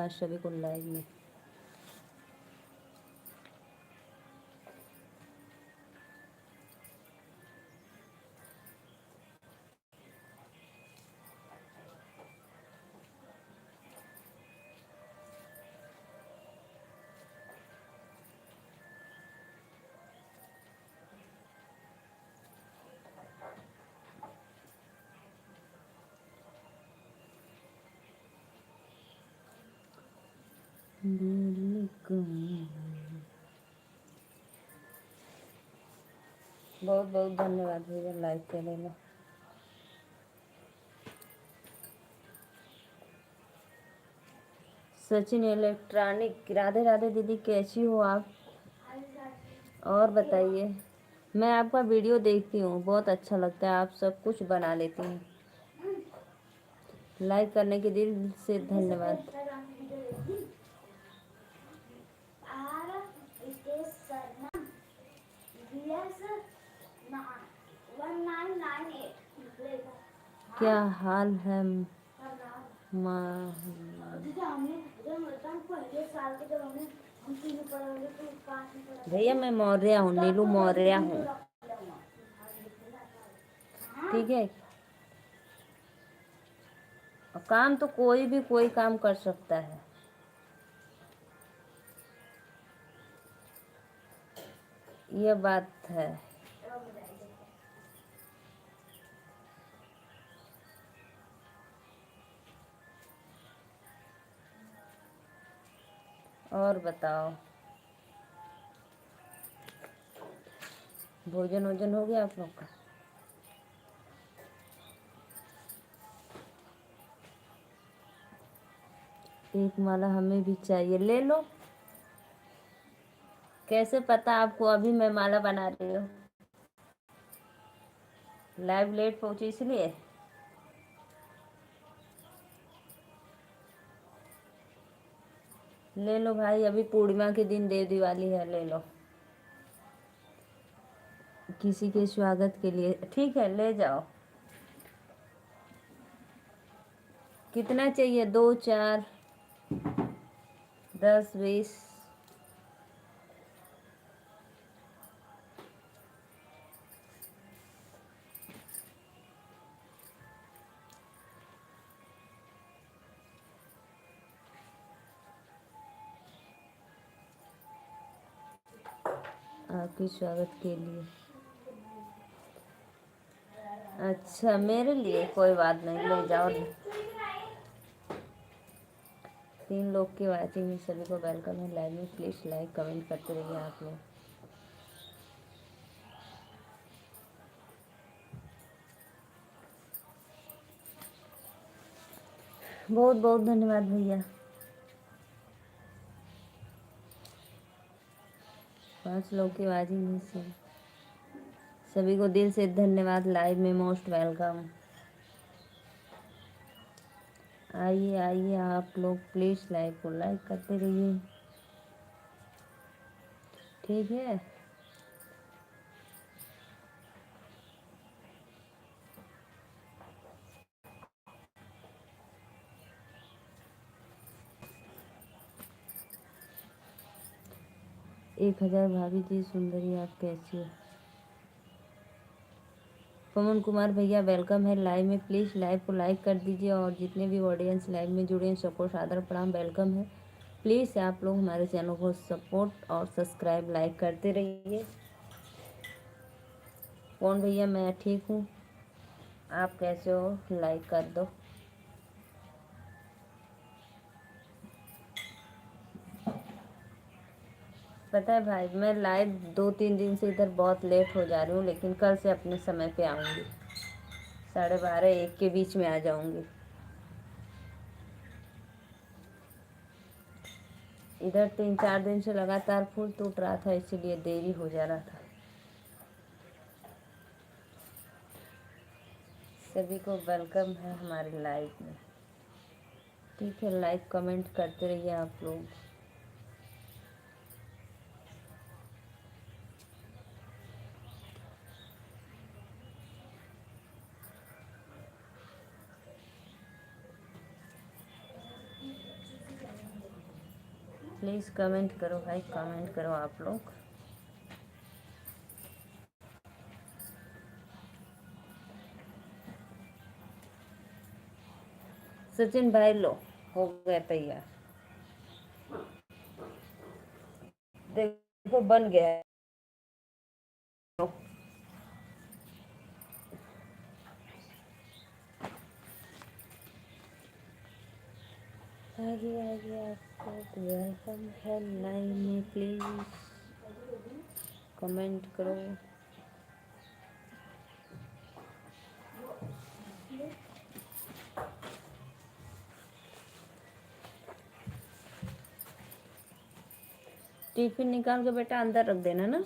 धन्यवाद सभी को लाइव में। बहुत बहुत धन्यवाद भैया लाइव के लिए। सचिन इलेक्ट्रॉनिक, राधे राधे दीदी, कैसी हो आप? और बताइए। मैं आपका वीडियो देखती हूँ, बहुत अच्छा लगता है, आप सब कुछ बना लेती हैं। लाइक करने के दिल से धन्यवाद। क्या हाल है भैया? मैं मौर्य हूँ, नीलू मौर्य हूँ, ठीक है। काम तो कोई भी कोई काम कर सकता है। ये बात है। और बताओ, भोजन वोजन हो गया आप लोग का? एक माला हमें भी चाहिए, ले लो। कैसे पता आपको अभी मैं माला बना रही हूँ? लाइव लेट पहुंची इसलिए। ले लो भाई, अभी पूर्णिमा के दिन देव दिवाली है, ले लो। किसी के स्वागत के लिए, ठीक है, ले जाओ। कितना चाहिए? 2, 4, 10, 20? आपके स्वागत के लिए। अच्छा, मेरे लिए कोई बात नहीं, ले जाओ। 3 लोग की वाचिंग में सभी को वेलकम है लाइव में। प्लीज़ लाइक कमेंट करते रहिए आप लोग। बहुत बहुत धन्यवाद भैया। 5 लोग की वाचिंग में से सभी को दिल से धन्यवाद लाइव में, मोस्ट वेलकम। आइए आइए आप लोग, प्लीज़ लाइव को लाइक करते रहिए, ठीक है। एक 1000 भाभी जी सुंदरी, आप कैसी हो? पवन कुमार भैया वेलकम है लाइव में। प्लीज़ लाइव को लाइक कर दीजिए, और जितने भी ऑडियंस लाइव में जुड़े हैं सबको सादर प्रणाम, वेलकम है। प्लीज़ आप लोग हमारे चैनल को सपोर्ट और सब्सक्राइब लाइक करते रहिए। कौन भैया? मैं ठीक हूँ, आप कैसे हो? लाइक कर दो। पता है भाई, मैं लाइव 2-3 दिन से इधर बहुत लेट हो जा रही हूँ, लेकिन कल से अपने समय पे आऊँगी। 12:30-1 के बीच में आ जाऊँगी। इधर 3-4 दिन से लगातार फूल टूट रहा था, इसीलिए देरी हो जा रहा था। सभी को वेलकम है हमारे लाइव में, ठीक है। लाइक कमेंट करते रहिए आप लोग। प्लीज़ कमेंट करो भाई, कमेंट करो आप लोग। सचिन भाई लो, हो गया तैयार, देखो बन गया है। आगे आगे आपको वेलकम है लाइव में, प्लीज़ कमेंट करो। टिफिन निकाल के बेटा अंदर रख देना ना।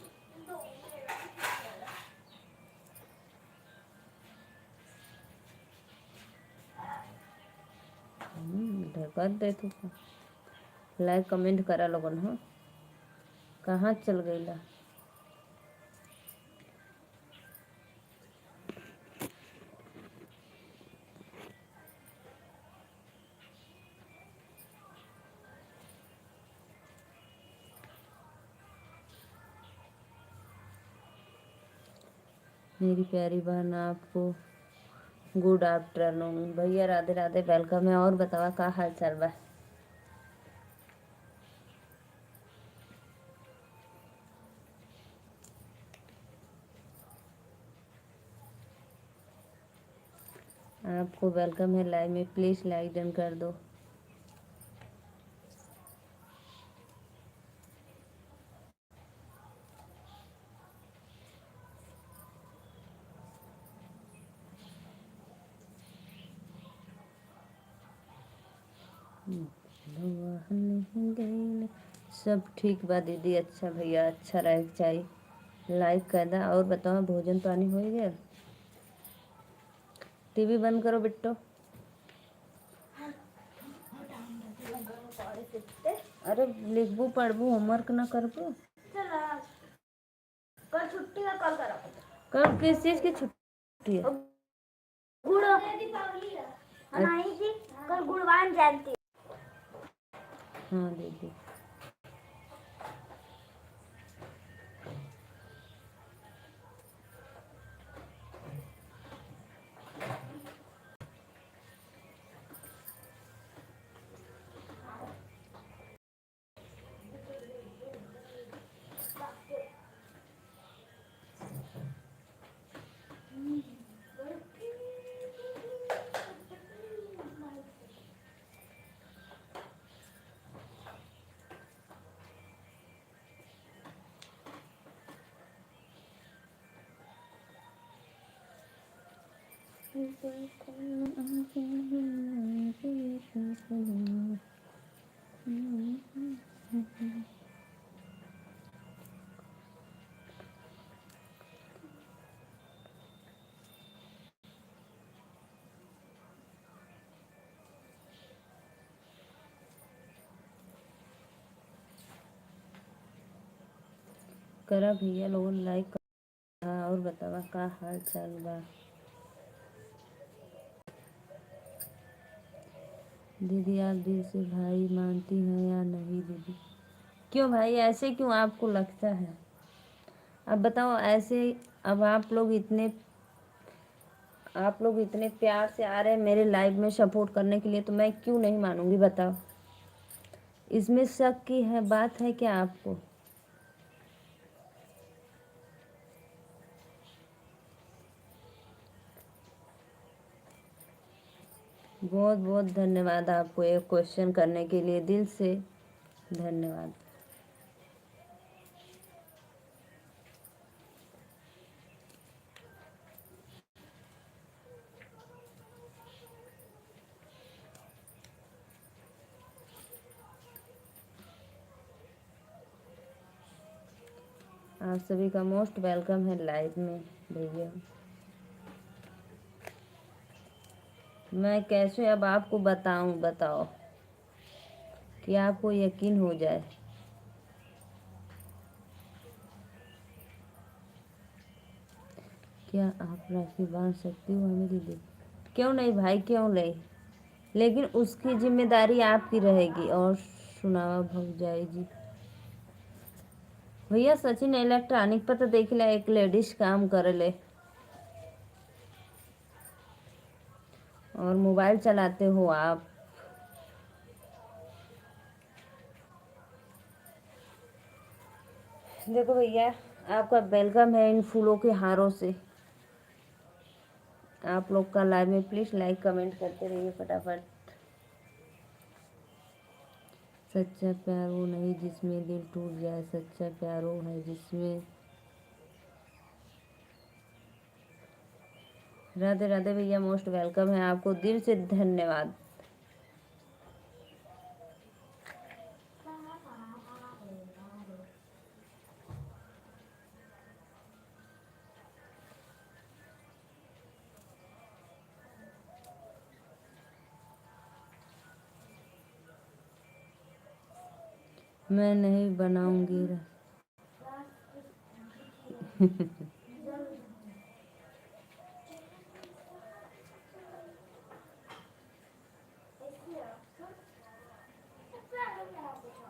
ढका दे तू, लाइक कमेंट करा लोगन। हाँ, कहाँ चल गई ला? मेरी प्यारी बहन, आपको गुड आफ्टरनून। भैया राधे राधे, वेलकम है। और बतावा का हाल चाल बा? आपको वेलकम है लाइव में, प्लीज़ लाइक डन कर दो। सब ठीक बा दीदी, अच्छा भैया, अच्छा रहे चाहिए। लाइक कर दा। और बताओ भोजन पानी हो गया? टीवी बंद करो बिट्टो। अरे लिखबू पढ़बू, होमवर्क ना करबू? कल छुट्टी है, कल करा। कल किस चीज की छुट्टी है? गुड़ नहीं जी, कल गुड़वान जयंती। हाँ दीदी। करा भैया लोगन लाइक कर। और बतावा का हाल चाल बा? दीदी आप दिल से भाई मानती हैं या नहीं दीदी? क्यों भाई, ऐसे क्यों आपको लगता है? अब बताओ ऐसे। अब आप लोग इतने प्यार से आ रहे हैं मेरे लाइव में सपोर्ट करने के लिए, तो मैं क्यों नहीं मानूंगी बताओ? इसमें शक की है बात है क्या आपको? बहुत बहुत धन्यवाद आपको ये क्वेश्चन करने के लिए, दिल से धन्यवाद। आप सभी का मोस्ट वेलकम है लाइव में भैया। मैं कैसे अब आपको बताऊं, बताओ कि आपको यकीन हो जाए। क्या आप राखी बांध सकती हो हमें दीदी? क्यों नहीं भाई, क्यों नहीं, लेकिन उसकी जिम्मेदारी आपकी रहेगी और सुनावा भौजाई जी। भैया सचिन इलेक्ट्रॉनिक पर तो देख ला एक लेडीज काम करे ले और मोबाइल चलाते हो आप। देखो भैया, आपका वेलकम है इन फूलों के हारों से। आप लोग का लाइव में प्लीज़ लाइक कमेंट करते रहिए फटाफट। सच्चा प्यार वो नहीं जिसमें दिल टूट जाए, सच्चा प्यार वो है जिसमें। राधे राधे भैया, मोस्ट वेलकम है आपको, दिल से धन्यवाद। मैं नहीं बनाऊंगी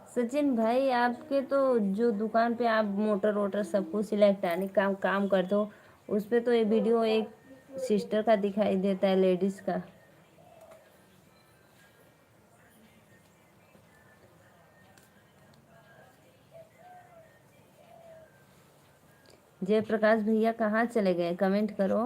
सचिन भाई, आपके तो जो दुकान पे आप मोटर वोटर सब कुछ इलेक्ट्रॉनिक काम काम करते हो, उस पे तो ये वीडियो एक सिस्टर का दिखाई देता है, लेडीज का। जयप्रकाश भैया कहाँ चले गए, कमेंट करो।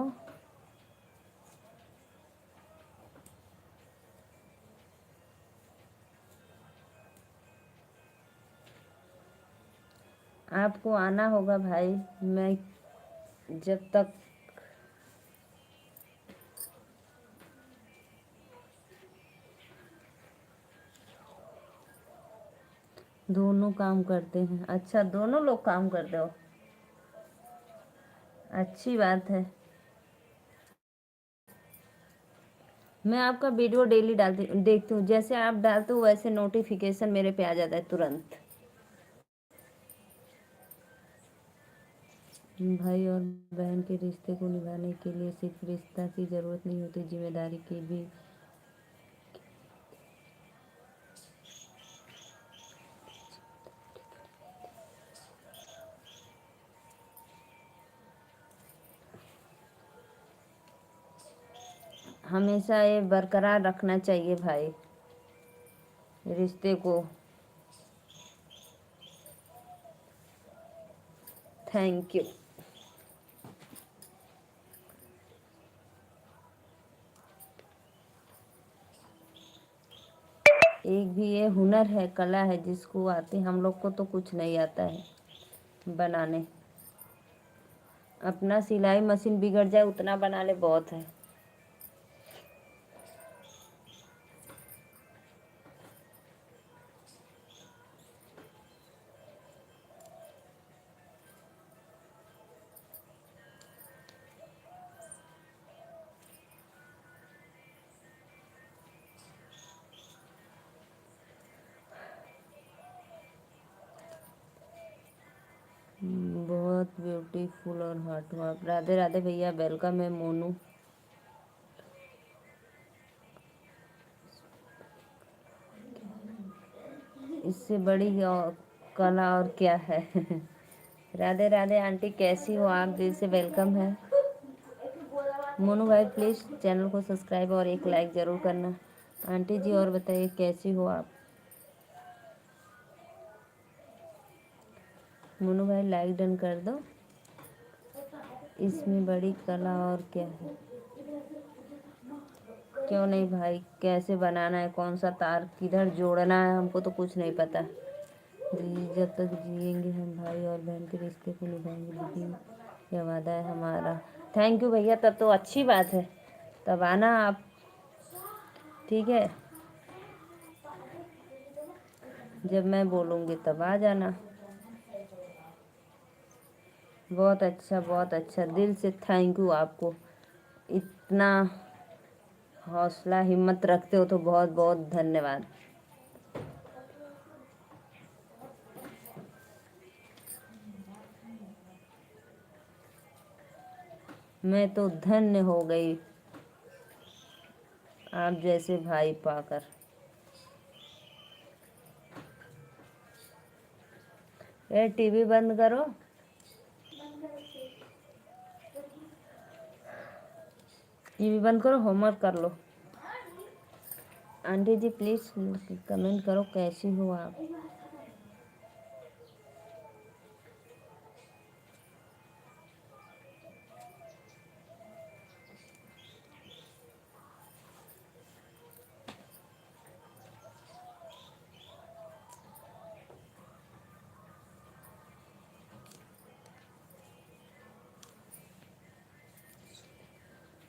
आपको आना होगा भाई। मैं जब तक दोनों काम करते हैं। अच्छा, दोनों लोग काम करते हो, अच्छी बात है। मैं आपका वीडियो डेली डालती देखती हूँ, जैसे आप डालते हो वैसे नोटिफिकेशन मेरे पे आ जाता है तुरंत। भाई और बहन के रिश्ते को निभाने के लिए सिर्फ रिश्ता की ज़रूरत नहीं होती, जिम्मेदारी की भी। हमेशा ये बरकरार रखना चाहिए भाई, रिश्ते को। Thank you. एक भी ये हुनर है, कला है, जिसको आती, हम लोग को तो कुछ नहीं आता है बनाने। अपना सिलाई मशीन बिगड़ जाए उतना बना ले, बहुत है। बहुत ब्यूटीफुल और हार्ट वर्क। राधे राधे भैया, वेलकम है मोनू। इससे बड़ी कला और क्या है राधे राधे आंटी, कैसी हो आप, दिल से वेलकम है। मोनू भाई प्लीज़ चैनल को सब्सक्राइब और एक लाइक ज़रूर करना। आंटी जी और बताइए कैसी हो आप। मोनू भाई लाइक डन कर दो। इसमें बड़ी कला और क्या है। क्यों नहीं भाई, कैसे बनाना है, कौन सा तार किधर जोड़ना है, हमको तो कुछ नहीं पता। जी, जब तक जिएंगे हम भाई और बहन के रिश्ते को निभाएंगे, दीदी यह वादा है हमारा। थैंक यू भैया, तब तो अच्छी बात है। तब आना आप, ठीक है। जब मैं बोलूँगी तब आ जाना। बहुत अच्छा, बहुत अच्छा, दिल से थैंक यू आपको। इतना हौसला हिम्मत रखते हो तो बहुत बहुत धन्यवाद। मैं तो धन्य हो गई आप जैसे भाई पाकर। ए टीवी बंद करो, टीवी बंद करो, होमवर्क कर लो। आंटी जी प्लीज़ कमेंट करो कैसी हो आप।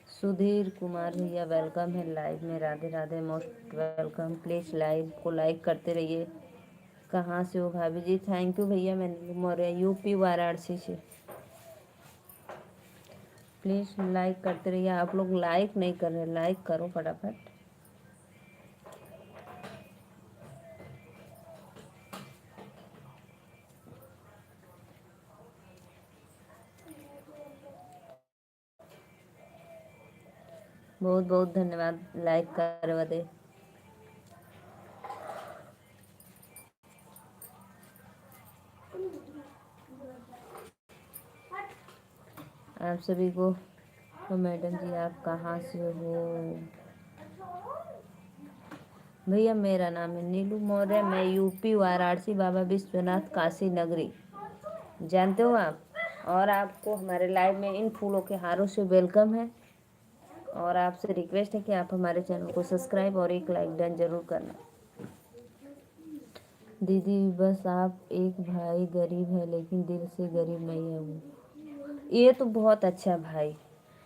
सुधीर कुमार भैया वेलकम है लाइव में। Radhe Radhe, most welcome. Please live को लाइक करते रहिए। कहाँ से हो भाभी जी? थैंक यू भैया, मैं मौर्य यूपी वाराणसी से। प्लीज़ लाइक करते रहिए। आप लोग लाइक नहीं कर रहे, लाइक करो फटाफट। बहुत बहुत धन्यवाद लाइक करवा दे। आप सभी को। तो मैडम जी आप कहाँ से हो? भैया मेरा नाम है नीलू मौर्य, मैं यूपी वाराणसी बाबा विश्वनाथ काशी नगरी, जानते हो आप। और आपको हमारे लाइव में इन फूलों के हारों से वेलकम है। और आपसे रिक्वेस्ट है कि आप हमारे चैनल को सब्सक्राइब और एक लाइक डन जरूर करना। दीदी बस आप एक भाई गरीब है लेकिन दिल से गरीब नहीं है वो। ये तो बहुत अच्छा भाई,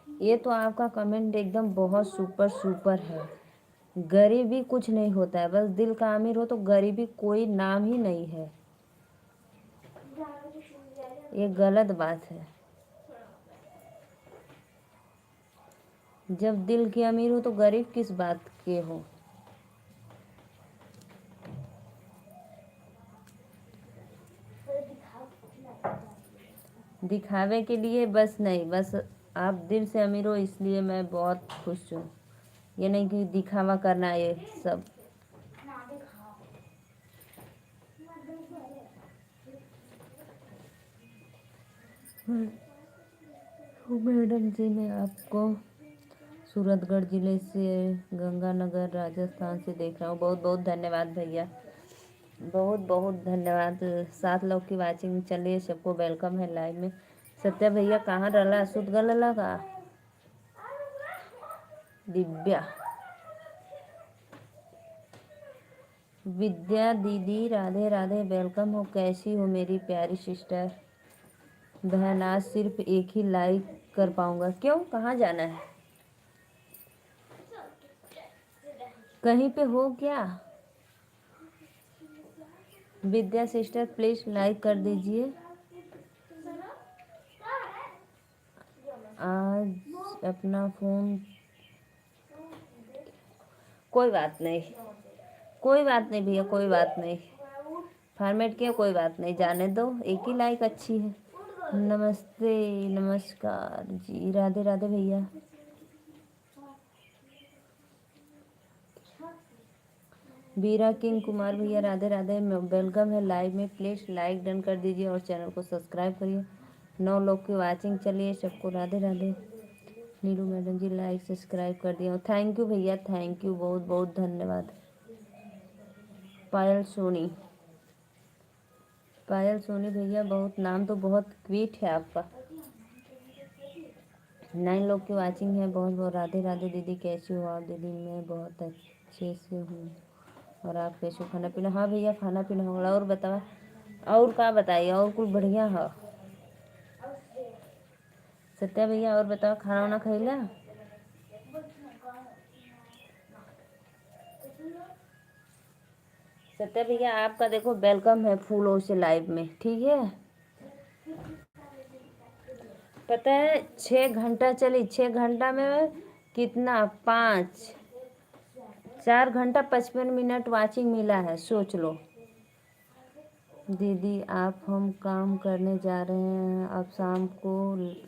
ये तो आपका कमेंट एकदम बहुत सुपर सुपर है। गरीबी कुछ नहीं होता है, बस दिल का अमीर हो तो गरीबी कोई नाम ही नहीं है। ये गलत बात है। जब दिल के अमीर हो तो गरीब किस बात के हो। दिखावे के लिए बस नहीं, बस आप दिल से अमीर हो इसलिए मैं बहुत खुश हूँ। ये नहीं कि दिखावा करना है ये सब। तो मैडम जी मैं आपको सूरतगढ़ ज़िले से गंगानगर राजस्थान से देख रहा हूँ। बहुत बहुत धन्यवाद भैया, बहुत बहुत धन्यवाद। 7 लोग की वाचिंग चलिए, सबको वेलकम है लाइव में। सत्या भैया कहाँ रला सुध गल लगा। दिव्या, विद्या दीदी राधे राधे, वेलकम हो। कैसी हो मेरी प्यारी सिस्टर? बहन आज सिर्फ एक ही लाइक कर पाऊंगा। क्यों, कहाँ जाना है? कहीं पे हो क्या? विद्या सिस्टर प्लीज लाइक कर दीजिए। आज अपना फोन, कोई बात नहीं, कोई बात नहीं भैया, कोई बात नहीं। फॉर्मेट किया, कोई बात नहीं, जाने दो। एक ही लाइक अच्छी है। नमस्ते, नमस्कार जी, राधे राधे भैया। बीरा किंग कुमार भैया राधे राधे, वेलकम है लाइव में। प्लीज़ लाइक डन कर दीजिए और चैनल को सब्सक्राइब करिए। 9 लोग की वाचिंग चलिए, सबको राधे राधे। नीलू मैडम जी लाइक सब्सक्राइब कर दिया, थैंक यू भैया, थैंक यू, बहुत बहुत धन्यवाद। पायल सोनी, पायल सोनी भैया, बहुत नाम तो बहुत क्वीट है आपका। 9 लोग की वाचिंग है, बहुत बहुत राधे राधे। दीदी कैसी हो आप? दीदी मैं बहुत अच्छे से हूँ, और आप कैसे हो? खाना पीना? हाँ भैया खाना पीना होगा। और बताओ, और क्या बताइए, और कुछ बढ़िया है? सत्या भैया और बताओ, खाना वाना खैला? सत्या भैया आपका देखो वेलकम है फूलों से लाइव में, ठीक है। पता है 6 घंटा चली, 6 घंटा में कितना, 4 घंटा 55 मिनट वाचिंग मिला है, सोच लो। दीदी आप, हम काम करने जा रहे हैं, अब शाम को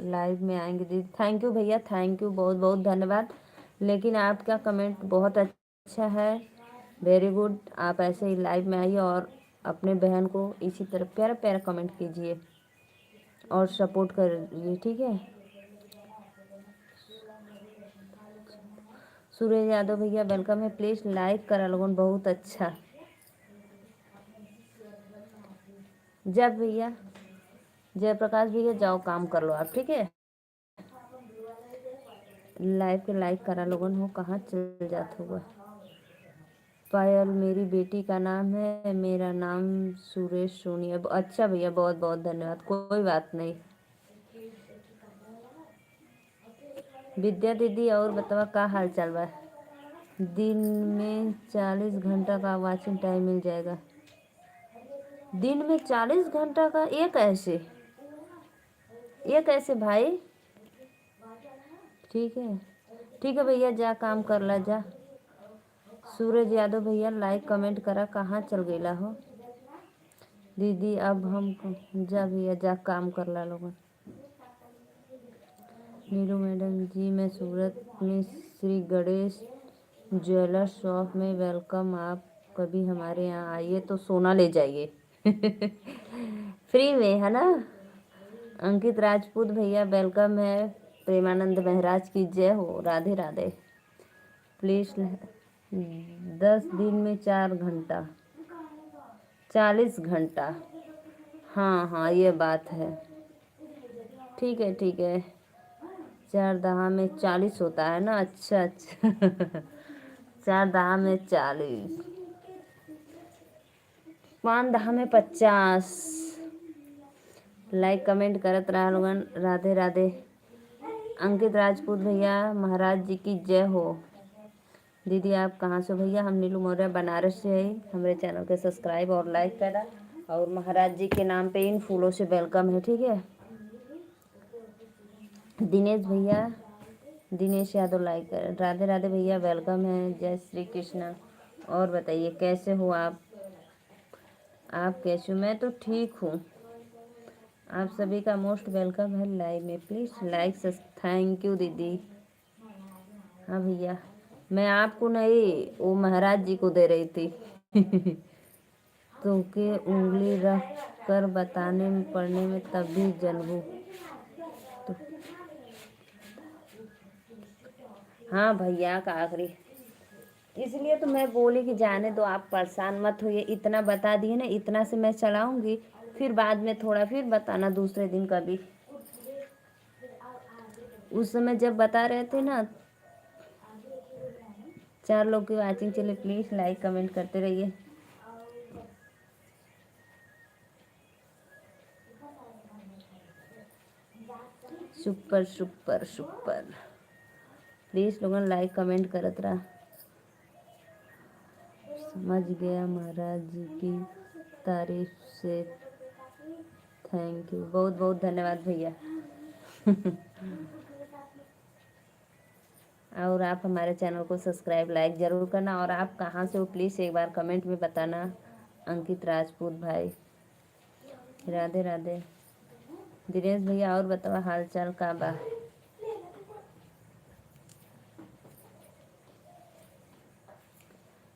लाइव में आएंगे। दीदी थैंक यू भैया, थैंक यू, बहुत बहुत धन्यवाद। लेकिन आपका कमेंट बहुत अच्छा है, वेरी गुड। आप ऐसे ही लाइव में आइए और अपने बहन को इसी तरह प्यारा प्यारा कमेंट कीजिए और सपोर्ट करिए, ठीक है। सूरज यादव भैया वेलकम है, प्लीज़ लाइक करा लोगन, बहुत अच्छा। जब भैया जयप्रकाश भैया जाओ काम कर लो आप, ठीक है। लाइव के लाइक करा लोगन हो, कहाँ चल जात होगा। पायल मेरी बेटी का नाम है, मेरा नाम सुरेश सोनी है। अच्छा भैया, बहुत बहुत धन्यवाद, कोई बात नहीं। विद्या दीदी और बतावा का हाल चाल बा। दिन में 40 घंटा का वॉचिंग टाइम मिल जाएगा। दिन में 40 घंटा का, ये कैसे भाई। ठीक है, ठीक है भैया, जा काम कर ला जा। सूरज यादव भैया लाइक कमेंट करा, कहाँ चल गईला हो दीदी। अब हम जा भैया, जा काम कर ला लोगन। नीलू मैडम जी, मैं सूरत में श्री गणेश ज्वेलर शॉप में वेलकम। आप कभी हमारे यहाँ आइए तो सोना ले जाइए फ्री में, है ना। अंकित राजपूत भैया वेलकम है। प्रेमानंद महाराज की जय हो, राधे राधे। प्लीज़ 10 दिन में 4 घंटा, 40 घंटा। हाँ हाँ, ये बात है। ठीक है ठीक है, 4 दहा में 40 होता है ना। अच्छा अच्छा 4 दहा में 40, 5 दहा में 50। लाइक कमेंट करत रहा लोगन, राधे राधे। अंकित राजपूत भैया महाराज जी की जय हो। दीदी आप कहाँ से भैया। हम नीलू मौर्य बनारस से है। हमारे चैनल के सब्सक्राइब और लाइक करा, और महाराज जी के नाम पे इन फूलों से वेलकम है, ठीक है। दिनेश भैया, दिनेश यादव लाइक कर, राधे राधे भैया वेलकम है। जय श्री कृष्णा। और बताइए कैसे हो आप कैसे हो। मैं तो ठीक हूँ। आप सभी का मोस्ट वेलकम है लाइव में, प्लीज़ लाइक थैंक यू दीदी। हाँ भैया, मैं आपको नहीं, वो महाराज जी को दे रही थी तो के उंगली रख कर बताने में पढ़ने में तब भी जनबू तो। हाँ भैया का आखिरी, इसलिए तो मैं बोली कि जाने दो, आप परेशान मत होइए। इतना बता दिए ना, इतना से मैं चलाऊंगी, फिर बाद में थोड़ा फिर बताना दूसरे दिन कभी। उस समय जब बता रहे थे ना, 4 लोग की वाचिंग चले, प्लीज़ लाइक कमेंट करते रहिए। सुपर सुपर सुपर, प्लीज़ लोगन लाइक कमेंट करत रहा। समझ गया, महाराज जी की तारीफ से थैंक यू, बहुत बहुत धन्यवाद भैया और आप हमारे चैनल को सब्सक्राइब लाइक ज़रूर करना। और आप कहाँ से हो प्लीज़ एक बार कमेंट में बताना। अंकित राजपूत भाई, राधे राधे। दिनेश भैया और बताओ हाल चाल का बा।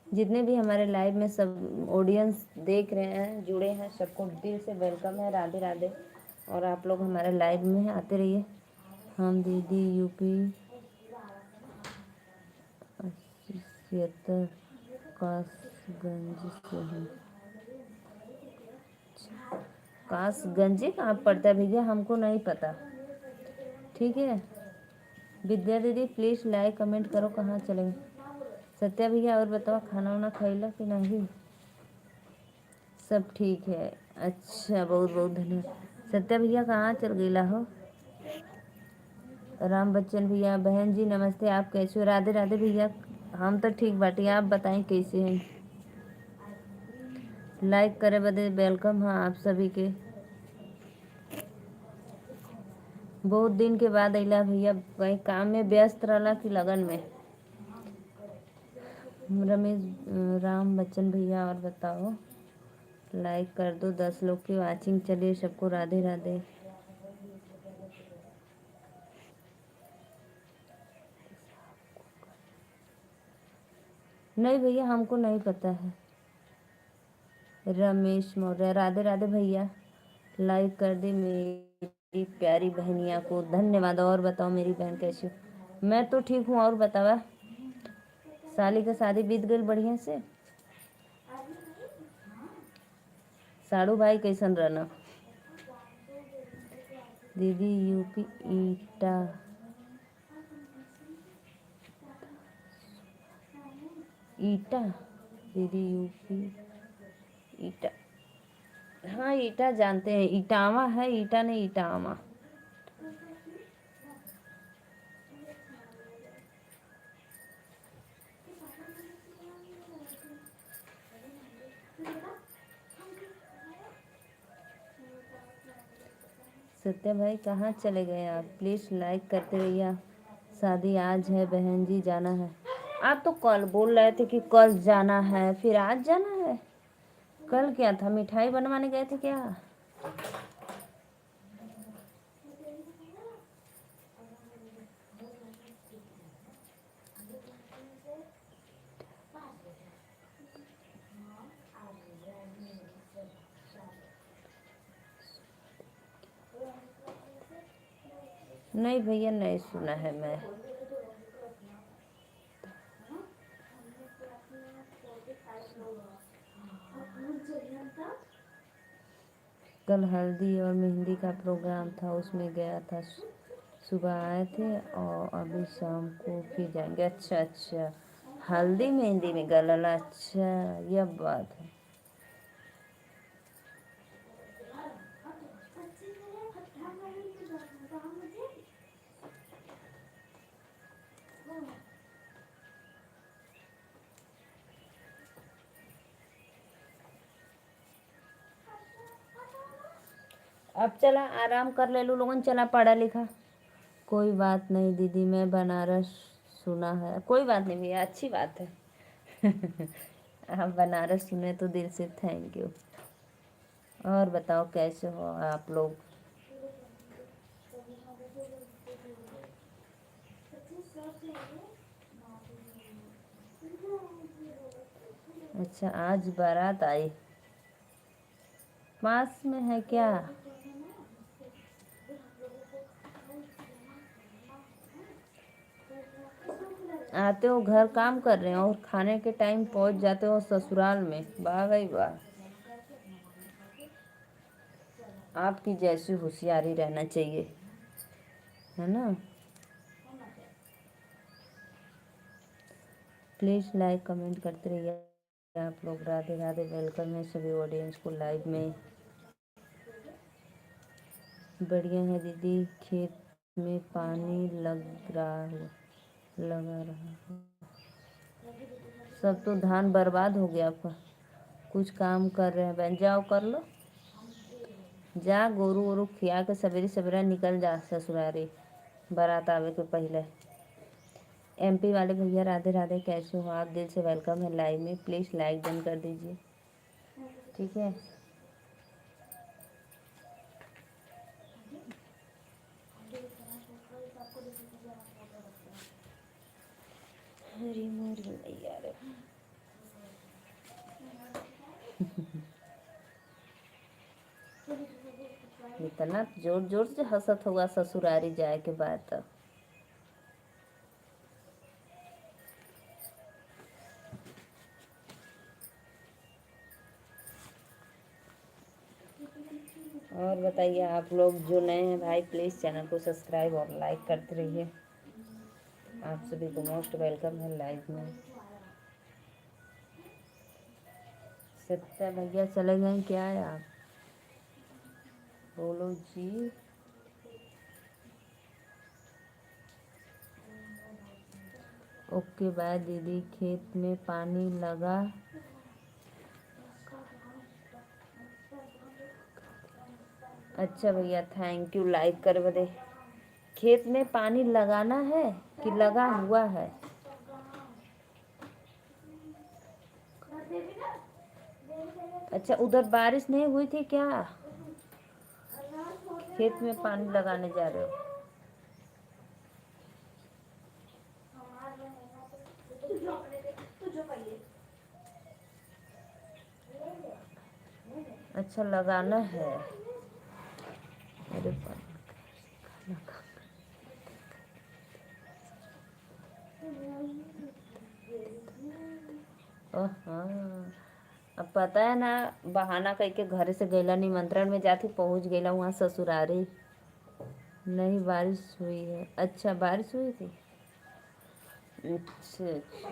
जितने भी हमारे लाइव में सब ऑडियंस देख रहे हैं, जुड़े हैं, सबको दिल से वेलकम है, राधे राधे। और आप लोग हमारे लाइव में आते रहिए। हम दीदी यूपी 76 कासगंज से हैं। कासगंज कहाँ पड़ता है भैया, हमको नहीं पता, ठीक है। विद्या दीदी प्लीज़ लाइक कमेंट करो, कहाँ चलेंगे। सत्या भैया और बताओ खाना वाना खैला कि नहीं। सब ठीक है, अच्छा, बहुत बहुत धन्यवाद। सत्या भैया कहाँ चल गईला हो। राम बच्चन भैया, बहन जी नमस्ते, आप कैसे हो। राधे राधे भैया, हम तो ठीक बाटी, आप बताएं कैसे हैं। लाइक करे बदे वेलकम है आप सभी के। बहुत दिन के बाद अइला भैया, कहीं काम में व्यस्त रहला कि लगन में। रमेश राम बच्चन भैया और बताओ, लाइक कर दो, 10 लोग की वाचिंग चलिए, सबको राधे राधे। नहीं भैया, हमको नहीं पता है। रमेश मौर्य, राधे राधे भैया, लाइक कर दी मेरी प्यारी बहनिया को, धन्यवाद। और बताओ मेरी बहन कैसी हो? मैं तो ठीक हूँ। और बतावा, साली का शादी बीत गई बढ़िया से? साड़ू भाई कैसन रहना? दीदी यूपी ईटा, ईटा दीदी यूपी ईटा, हाँ ईटा जानते हैं, इटावा है, ईटा नहीं इटावा। सत्या भाई कहाँ चले गए आप? प्लीज़ लाइक करते रहिए। शादी आज है बहन जी, जाना है। आप तो कल बोल रहे थे कि कल जाना है, फिर आज जाना है। कल क्या था, मिठाई बनवाने गए थे क्या? नहीं भैया, नहीं सुना है मैं। कल हल्दी और मेहंदी का प्रोग्राम था, उसमें गया था। सुबह आए थे और अभी शाम को फिर जाएंगे। अच्छा अच्छा, हल्दी मेहंदी में गलला, अच्छा यह बात है। अब चला आराम कर ले लो लोगन, चला पढ़ा लिखा। कोई बात नहीं दीदी, मैं बनारस सुना है। कोई बात नहीं भैया, अच्छी बात है। आप बनारस सुने तो दिल से थैंक यू। और बताओ कैसे हो आप लोग? अच्छा, आज बारात आई, पास में है क्या? आते हो घर काम कर रहे हो और खाने के टाइम पहुंच जाते हो ससुराल में, वाह भाई वाह। आपकी जैसी होशियारी रहना चाहिए, है ना? प्लीज़ लाइक कमेंट करते रहिए आप लोग। राधे राधे, वेलकम है सभी ऑडियंस को लाइव में। बढ़िया है दीदी, खेत में पानी लगा रहा है। सब तो धान बर्बाद हो गया आपका। कुछ काम कर रहे हैं बहन, जाओ कर लो। जा गोरू वोरू खिया के सवेरे सवेरे निकल जा ससुरारी, बारात आवे के पहले। एमपी वाले भैया राधे राधे, कैसे हो आप? दिल से वेलकम है लाइव में, प्लीज़ लाइक डन कर दीजिए, ठीक है? हरी मोरी मैया रे। इतना जोर जोर से हंसत होगा ससुरारी जाए के बाद तब। और बताइए आप लोग जो नए हैं भाई, प्लीज़ चैनल को सब्सक्राइब और लाइक करते रहिए। आप सभी को मोस्ट वेलकम है लाइव में। सत्या भैया चले गए क्या है आप? बोलो जी। ओके बाय दीदी, खेत में पानी लगा। अच्छा भैया, थैंक यू लाइक कर बदे। खेत में पानी लगाना है कि लगा हुआ है? अच्छा, उधर बारिश नहीं हुई थी क्या? खेत में पानी लगाने जा रहे हो? अच्छा लगाना है। अरे हाँ, अब पता है ना, बहाना करके घर से गैला निमंत्रण में जाती, पहुंच गैला वहाँ ससुरारी। नहीं बारिश हुई है। अच्छा बारिश हुई थी। अच्छा अच्छा।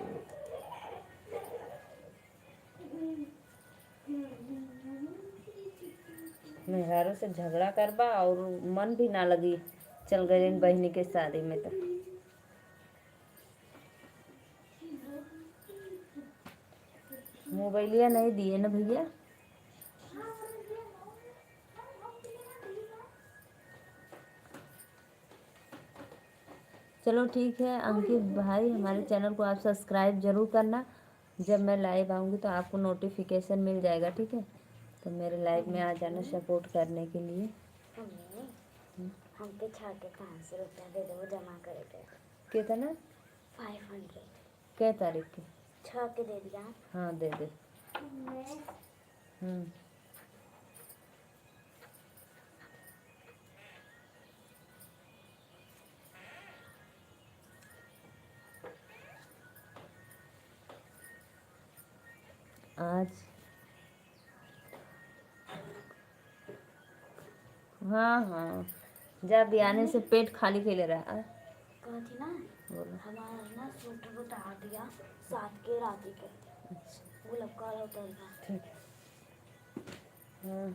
मेहरारू से झगड़ा करबा और मन भी ना लगी, चल गए बहनी के शादी में। तो मोबाइलिया नहीं दिए ना भैया। चलो ठीक है अंकित भाई, हमारे चैनल को आप सब्सक्राइब जरूर करना। जब मैं लाइव आऊँगी तो आपको नोटिफिकेशन मिल जाएगा, ठीक है। तो मेरे लाइव में आ जाना सपोर्ट करने के लिए। हमके 500 दे दो, जमा करे थे। कितना? 500। क्या तारीख के? 6 के दे दिया। हाँ दे दे। आज हाँ हाँ, जब आने से पेट खाली खेले रहा है। कहती ना बोलो। हमारा ना स्वेटर उतार दिया 7 के राती के। अच्छा वो लपका उतर गया। ठीक है। हाँ,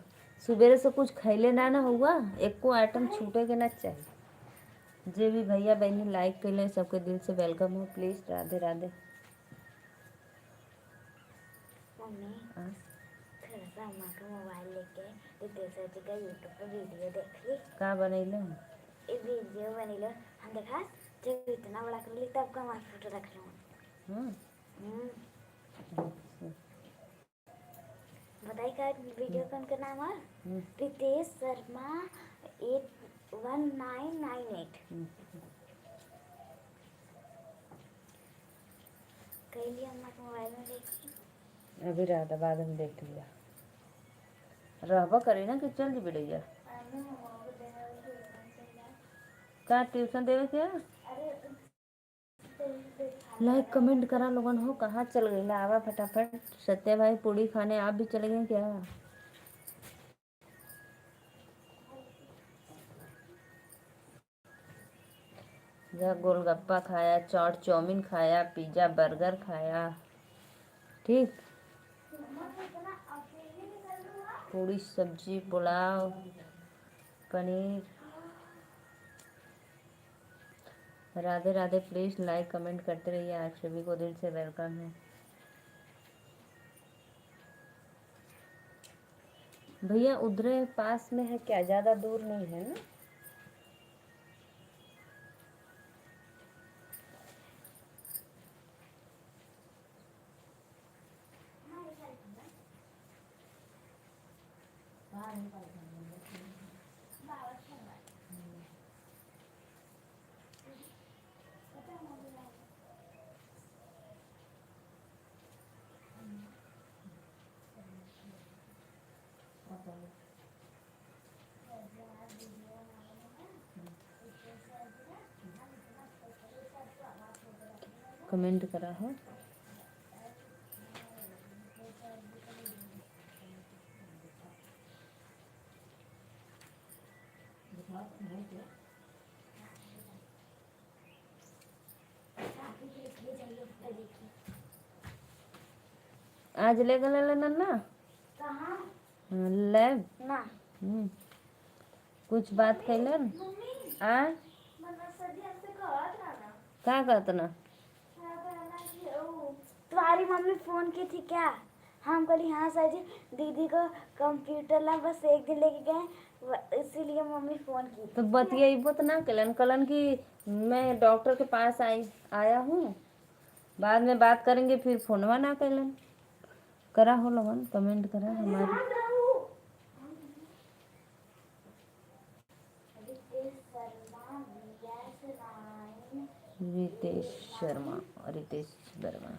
सुबेरे से कुछ खैले ना हुआ, एक को आइटम छूटे के ना चाहिए। जे भी भैया बहनी लाइक कर ले, सबके दिल से वेलकम हो। प्लीज़ राधे राधे। मम्मी हाँ थोड़ा सा अम्मा का मोबाइल लेके रितेश जी का यूट्यूब पर वीडियो देख ली। का बनैले? ये वीडियो बनीलो हम देखा जब इतना बड़ा कर ली तब का हमारा फोटो रख लो। हाँ बताइए का वीडियो कौन का नाम है? रितेश शर्मा 81998। कह लिया अम्मा के मोबाइल में देखी। अभी राधा बाद में देख लिया। रहबा करे ना कि चल जी बेड़ैया का ट्यूशन देवे के। लाइक कमेंट करा लोगन हो, कहाँ चल गई आवा फटाफट। सत्या भाई पूड़ी खाने आप भी चले गए क्या? जब गोलगप्पा खाया, चाट चाउमीन खाया, पिज़्ज़ा बर्गर खाया, ठीक। पूड़ी सब्जी pulao paneer. Radhe Radhe. Please like comment करते रहिए, आप सभी को दिल से वेलकम है। भैया उधर पास में है क्या? ज़्यादा दूर नहीं है ना? कमेंट करा हो। आज ले गए ना कहाँ लैब ना कुछ बात कैलन आ का कहतना? तुम्हारी मम्मी फोन की थी क्या? हम बोली हाँ सर जी, दीदी को कंप्यूटर ला बस एक दिन लेके गए, इसीलिए मम्मी फोन की। तो बतियाइबो तो ना कलन कलन की मैं डॉक्टर के पास आया हूँ, बाद में बात करेंगे, फिर फोनवा ना कलन करा हो। लोगन कमेंट करा हमारे। रितेश शर्मा, रितेश वर्मा।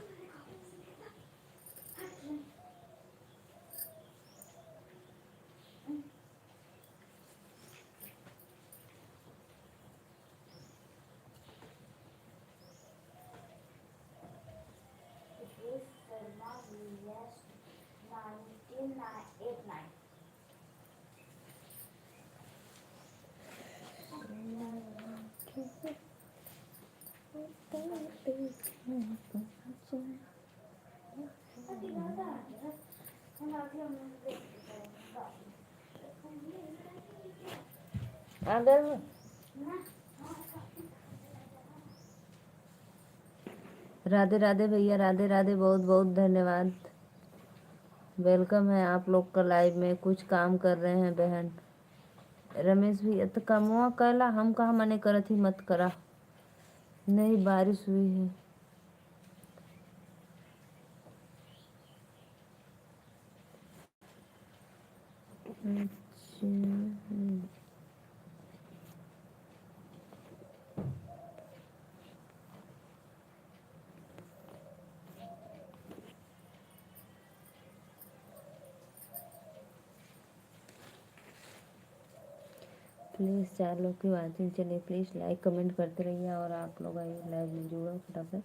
8 9 आदर राधे राधे भैया, राधे राधे, बहुत बहुत धन्यवाद। वेलकम है आप लोग का लाइव में। कुछ काम कर रहे हैं बहन। रमेश भैया तो कमुआ कैला, हम कहाँ मने करत ही मत करा। नहीं बारिश हुई है। अच्छा, प्लीज़ 4 लोग की वाचिंग चलिए। प्लीज़ लाइक कमेंट करते रहिए और आप लोग आइए लाइव में जुड़ो फटाफट।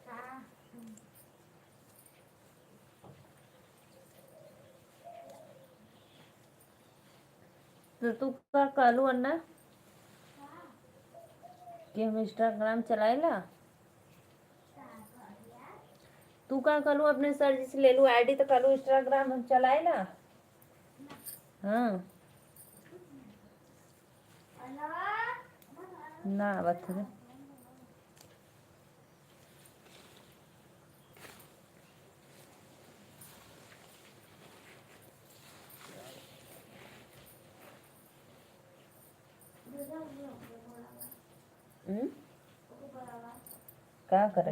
हाँ तो तू का कालू अन्ना कि हम इंस्टाग्राम चलाएला। तू का कालू अपने सर जी से ले लू आईडी, तो कालू इंस्टाग्राम हम चलाएला। हाँ ना बत है। का करे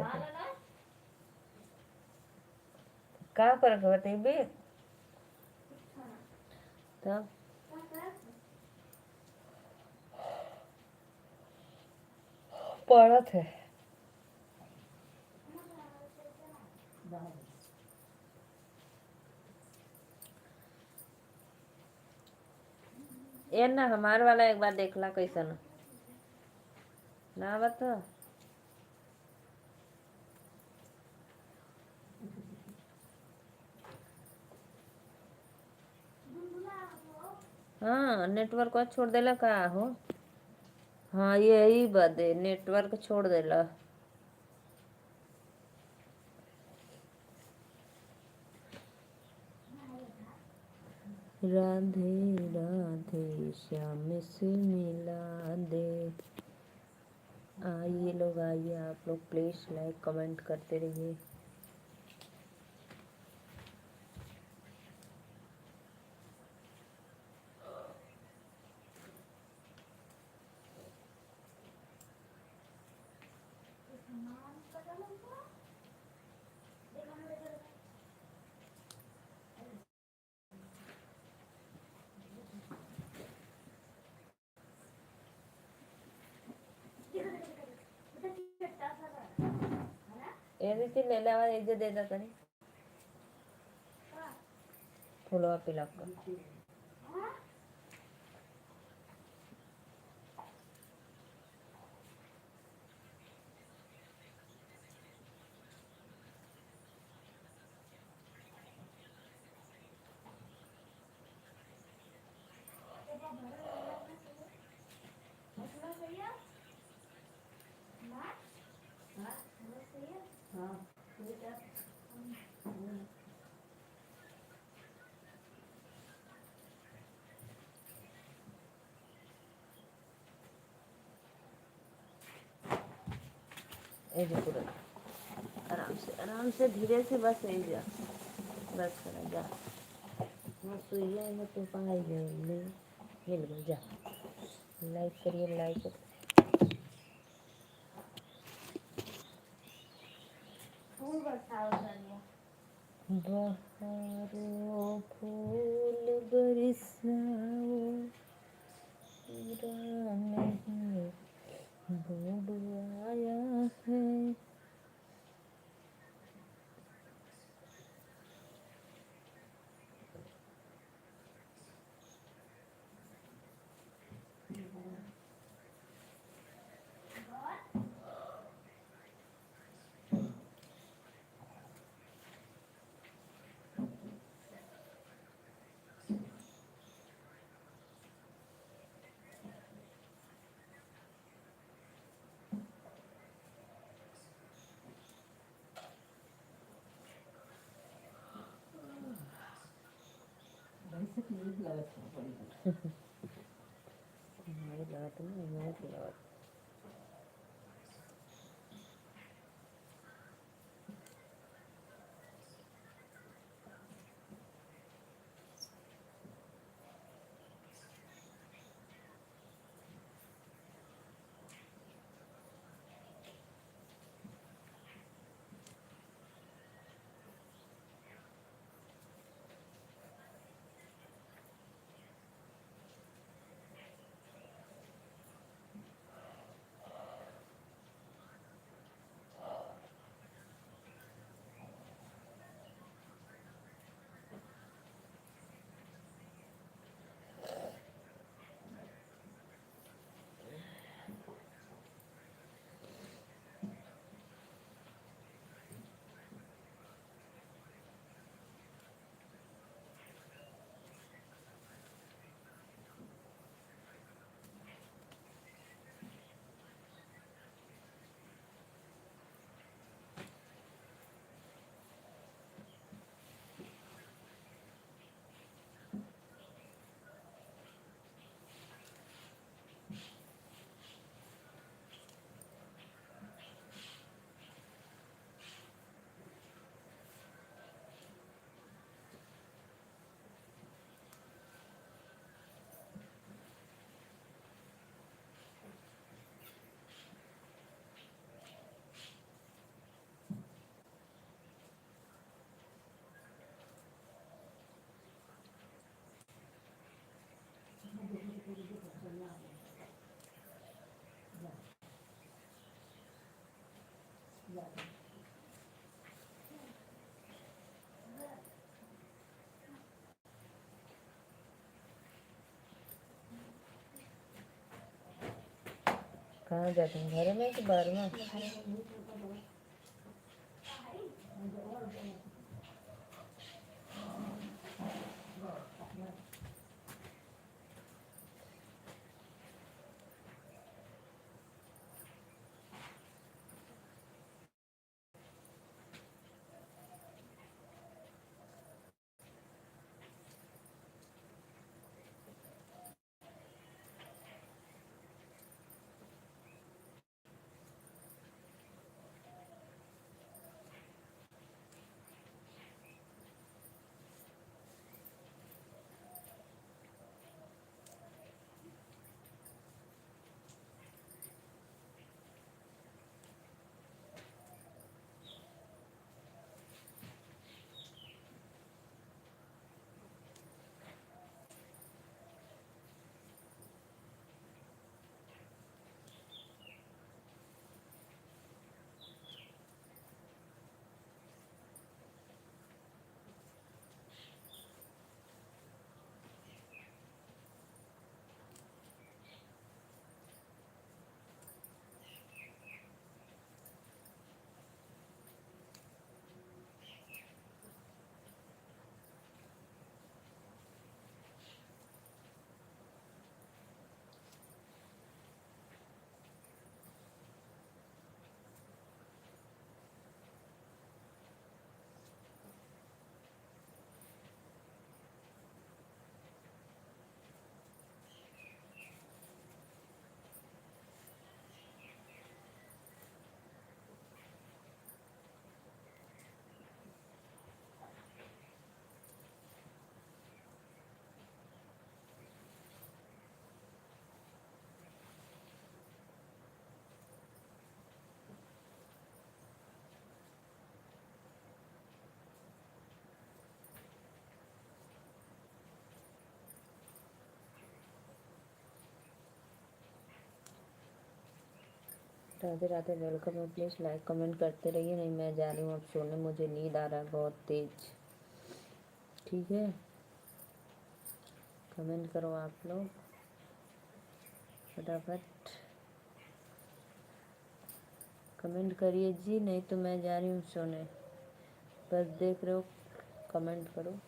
का करे के बतेबी तब। पढ़त है। ये ना हमार वाला एक बार देखला कैसन ना बता। हाँ नेटवर्क छोड़ देला का हो। हाँ यही बदे नेटवर्क छोड़ देला। राधे राधे श्याम से मिला दे। आइए लोग, आइए आप लोग, प्लीज लाइक कमेंट करते रहिए। फेविक्विक ले लेवा एक दे देता तनी फुलवा पिला कर ए जो पूरा आराम से धीरे से बस ए जा बस करा जा सुइया में तो पाई ले मिल गई जा लाइक करिए लाइक फूल बरसाओ तनिया बहारो फूल बरसाओ पूरा नहीं बूढ़ आया है हमारी लागत नहीं हमारी की लागत कहाँ जाते हैं घर में कि बाहर में राधे राधे, वेलकम है। प्लीज़ लाइक कमेंट करते रहिए। नहीं, मैं जा रही हूँ अब सोने, मुझे नींद आ रहा है बहुत तेज। ठीक है, कमेंट करो आप लोग फटाफट, कमेंट करिए जी, नहीं तो मैं जा रही हूँ सोने। बस देख रहे हो, कमेंट करो।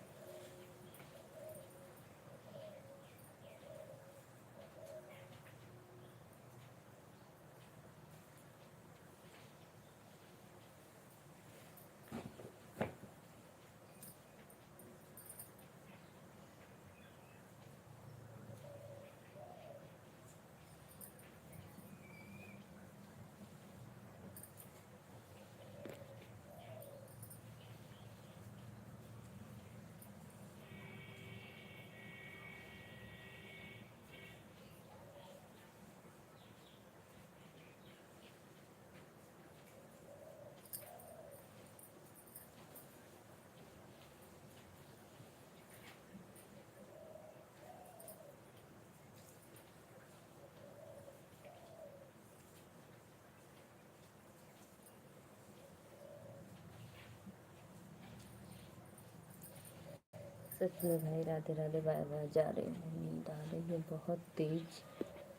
सच में भाई, राधे राधे, बाय बाय, जा रही हूँ, नींद आ रही है बहुत तेज।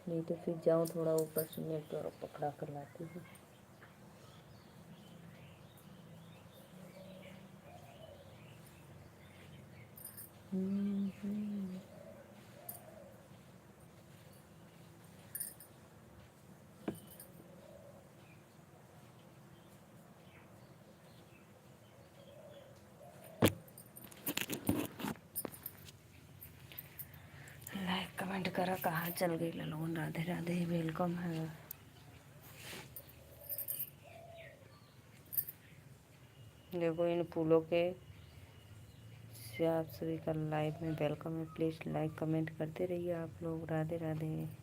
नहीं तो फिर जाऊँ थोड़ा ऊपर से नेटवर्क पकड़ा कर लाती हूँ। लाइक कमेंट करा, कहाँ चल गई ललोन। राधे राधे, वेलकम है। देखो, इन फूलों के से आप सभी का लाइव में वेलकम है। प्लीज़ लाइक कमेंट करते रहिए आप लोग। राधे राधे।